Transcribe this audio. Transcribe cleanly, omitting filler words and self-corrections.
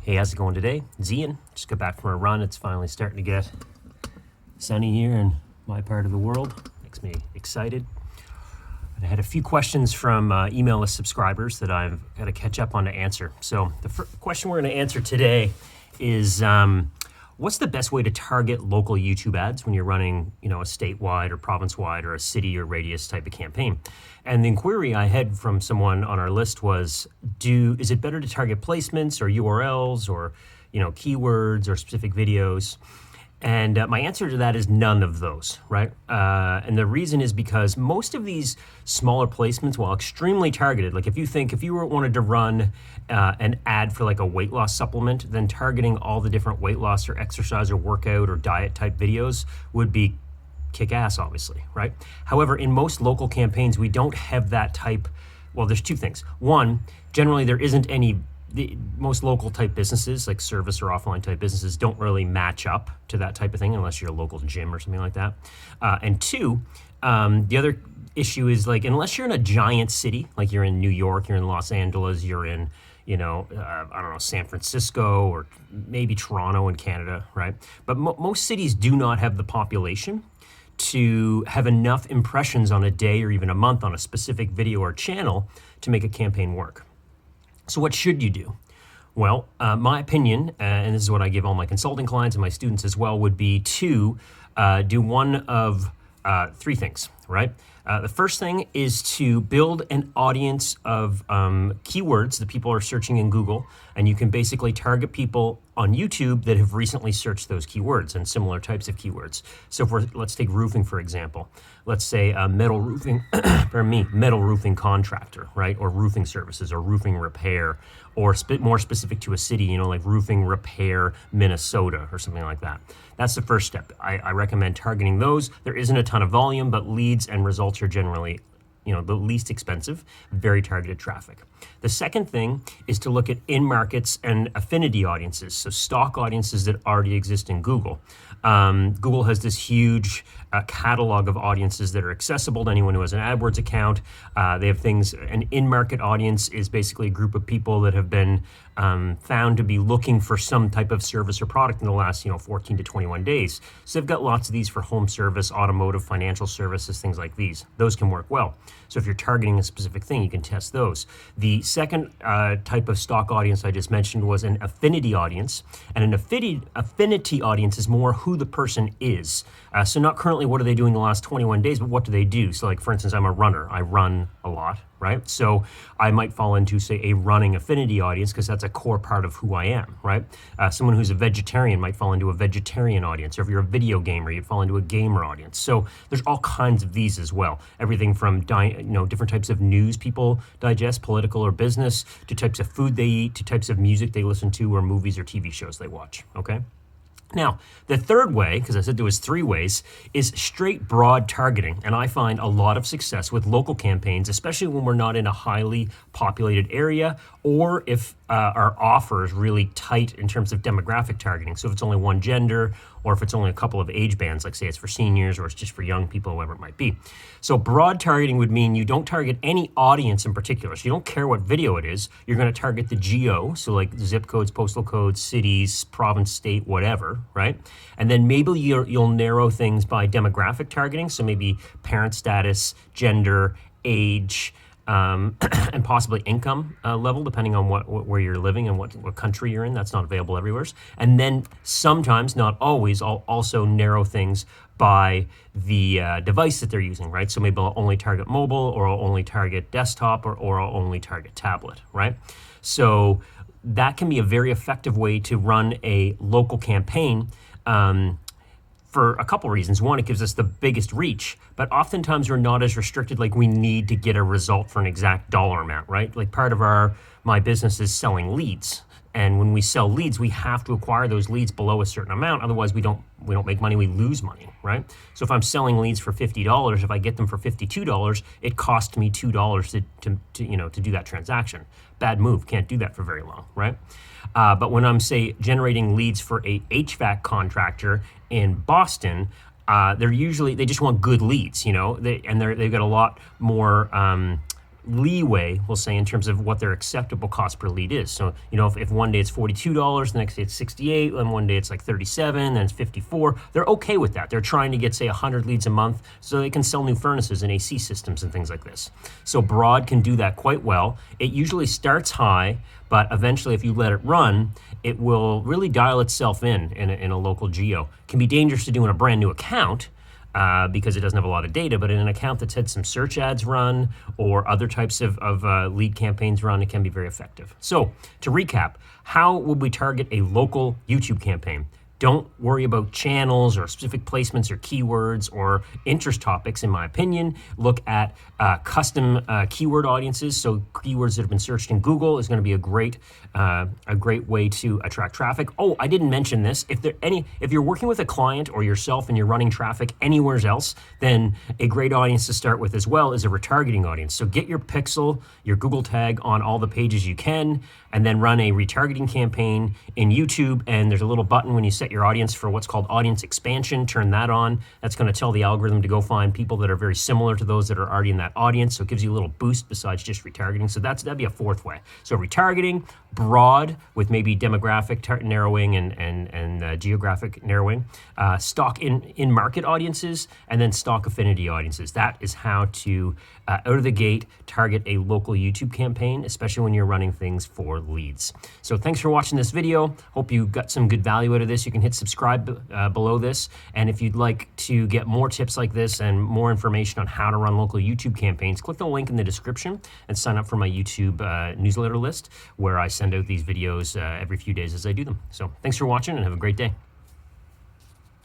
Hey, how's it going today? It's Ian. Just got back from a run. It's finally starting to get sunny here in my part of the world. Makes me excited. And I had a few questions from email list subscribers that I've got to catch up on to answer. So the first question we're going to answer today is what's the best way to target local YouTube ads when you're running, a statewide or province-wide or a city or radius type of campaign? And the inquiry I had from someone on our list was, is it better to target placements or URLs or, keywords or specific videos? And my answer to that is none of those, right? And the reason is because most of these smaller placements, while extremely targeted, like if you wanted to run an ad for like a weight loss supplement, then targeting all the different weight loss or exercise or workout or diet type videos would be kick ass, obviously, right? However, in most local campaigns, we don't have that type. Well, there's two things. One, generally there isn't any. Most local type businesses, like service or offline type businesses, don't really match up to that type of thing unless you're a local gym or something like that. And two, the other issue is like, unless you're in a giant city, like you're in New York, you're in Los Angeles, you're in, San Francisco or maybe Toronto in Canada, right? But most cities do not have the population to have enough impressions on a day or even a month on a specific video or channel to make a campaign work. So what should you do? Well, my opinion, and this is what I give all my consulting clients and my students as well, would be to do one of three things, right? The first thing is to build an audience of keywords that people are searching in Google, and you can basically target people on YouTube that have recently searched those keywords and similar types of keywords. So let's take roofing, for example. Let's say metal roofing, metal roofing contractor, right? Or roofing services or roofing repair, or more specific to a city, like roofing repair Minnesota or something like that. That's the first step. I recommend targeting those. There isn't a ton of volume, but leads and results are generally the least expensive, very targeted traffic. The second thing is to look at in-markets and affinity audiences, so stock audiences that already exist in Google. Google has this huge catalog of audiences that are accessible to anyone who has an AdWords account. They have things, an in-market audience is basically a group of people that have been found to be looking for some type of service or product in the last 14 to 21 days. So they've got lots of these for home service, automotive, financial services, things like these. Those can work well. So if you're targeting a specific thing, you can test those. The second type of stock audience I just mentioned was an affinity audience. And an affinity audience is more who the person is. So not currently what are they doing the last 21 days, but what do they do? So like, for instance, I'm a runner. I run a lot, right? So I might fall into, say, a running affinity audience because that's a core part of who I am, right? Someone who's a vegetarian might fall into a vegetarian audience. Or if you're a video gamer, you'd fall into a gamer audience. So there's all kinds of these as well. Everything from, different types of news people digest, political or business, to types of food they eat, to types of music they listen to, or movies or TV shows they watch, okay? Now, the third way, because I said there was three ways, is straight broad targeting. And I find a lot of success with local campaigns, especially when we're not in a highly populated area, or if our offer is really tight in terms of demographic targeting. So if it's only one gender, or if it's only a couple of age bands, like say it's for seniors or it's just for young people, whatever it might be. So broad targeting would mean you don't target any audience in particular. So you don't care what video it is. You're going to target the geo, so like zip codes, postal codes, cities, province, state, whatever, right? And then maybe you'll narrow things by demographic targeting. So maybe parent status, gender, age, and possibly income level, depending on where you're living and what country you're in. That's not available everywhere. And then sometimes, not always, I'll also narrow things by the device that they're using, right? So maybe I'll only target mobile, or I'll only target desktop, or I'll only target tablet, right? So that can be a very effective way to run a local campaign for a couple reasons. One, it gives us the biggest reach, but oftentimes we're not as restricted, like we need to get a result for an exact dollar amount, right? Like part of my business is selling leads. And when we sell leads, we have to acquire those leads below a certain amount. Otherwise, we don't make money, we lose money, right? So if I'm selling leads for $50, if I get them for $52, it costs me $2 to do that transaction. Bad move, can't do that for very long, right? But when I'm, say, generating leads for a HVAC contractor in Boston, they just want good leads, they've got a lot more leeway, we'll say, in terms of what their acceptable cost per lead is. So, you know, if one day it's $42, the next day it's 68, and one day it's like 37, then it's 54, they're okay with that. They're trying to get, say, 100 leads a month so they can sell new furnaces and AC systems and things like this. So broad can do that quite well. It usually starts high, but eventually if you let it run, it will really dial itself in a local geo. It can be dangerous to do in a brand new account, because it doesn't have a lot of data, but in an account that's had some search ads run or other types of lead campaigns run, it can be very effective. So to recap, how would we target a local YouTube campaign? Don't worry about channels or specific placements or keywords or interest topics, in my opinion. Look at custom keyword audiences. So keywords that have been searched in Google is going to be a great way to attract traffic. Oh, I didn't mention this. If you're working with a client or yourself and you're running traffic anywhere else, then a great audience to start with as well is a retargeting audience. So get your pixel, your Google tag on all the pages you can, and then run a retargeting campaign in YouTube. And there's a little button when you set your audience for what's called audience expansion. Turn that on. That's going to tell the algorithm to go find people that are very similar to those that are already in that audience. So it gives you a little boost besides just retargeting. So that'd be a fourth way. So retargeting, broad with maybe demographic narrowing and geographic narrowing, stock in market audiences, and then stock affinity audiences. That is how to out of the gate target a local YouTube campaign, especially when you're running things for leads. So thanks for watching this video. Hope you got some good value out of this. You can hit subscribe below this, and if you'd like to get more tips like this and more information on how to run local YouTube campaigns, click the link in the description and sign up for my YouTube newsletter list, where I send out these videos every few days as I do them. So thanks for watching and have a great day.